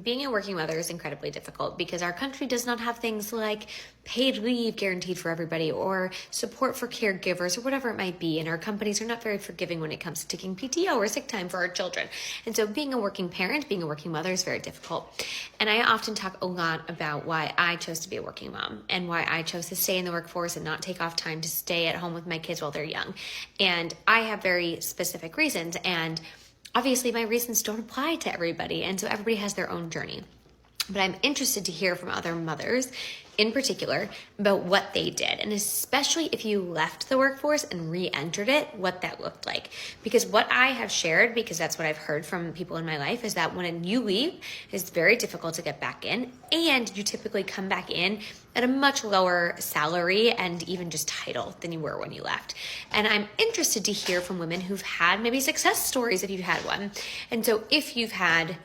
being a working mother is incredibly difficult because our country does not have things like paid leave guaranteed for everybody or support for caregivers or whatever it might be. And our companies are not very forgiving when it comes to taking PTO or sick time for our children. And so being a working parent, being a working mother is very difficult. And I often talk a lot about why I chose to be a working mom and why I chose to stay in the workforce and not take off time to stay at home with my kids while they're young. And I have very specific reasons, and obviously my reasons don't apply to everybody, and so everybody has their own journey. But I'm interested to hear from other mothers in particular about what they did, and especially if you left the workforce and re-entered it, what that looked like. Because what I have shared, because that's what I've heard from people in my life, is that when you leave, it's very difficult to get back in, and you typically come back in at a much lower salary and even just title than you were when you left. And I'm interested to hear from women who've had maybe success stories if you've had one. And so if you've had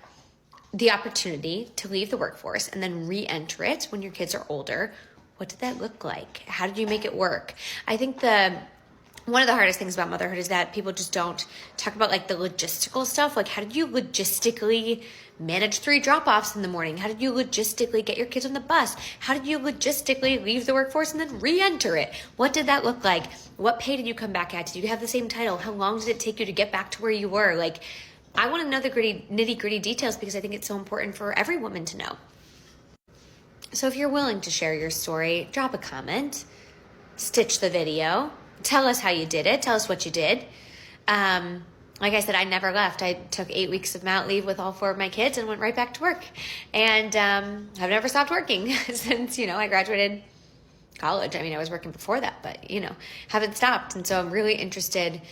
the opportunity to leave the workforce and then re-enter it when your kids are older, what did that look like? How did you make it work? I think one of the hardest things about motherhood is that people just don't talk about like the logistical stuff. Like, how did you logistically manage 3 drop-offs in the morning? How did you logistically get your kids on the bus? How did you logistically leave the workforce and then re-enter it? What did that look like? What pay did you come back at? Did you have the same title? How long did it take you to get back to where you were? Like, I want to know the nitty-gritty details because I think it's so important for every woman to know. So if you're willing to share your story, drop a comment, stitch the video, tell us how you did it, tell us what you did. Like I said, I never left. I took 8 weeks of mat leave with all 4 of my kids and went right back to work. And I've never stopped working since, I graduated college. I mean, I was working before that, but, haven't stopped. And so I'm really interested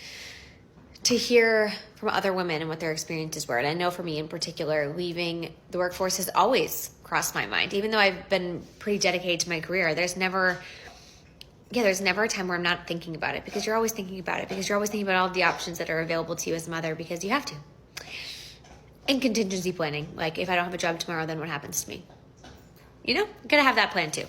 to hear from other women and what their experiences were. And I know for me in particular, leaving the workforce has always crossed my mind. Even though I've been pretty dedicated to my career, there's never a time where I'm not thinking about it, because you're always thinking about it, because you're always thinking about all the options that are available to you as a mother, because you have to. And contingency planning, like if I don't have a job tomorrow, then what happens to me? Gotta have that plan too.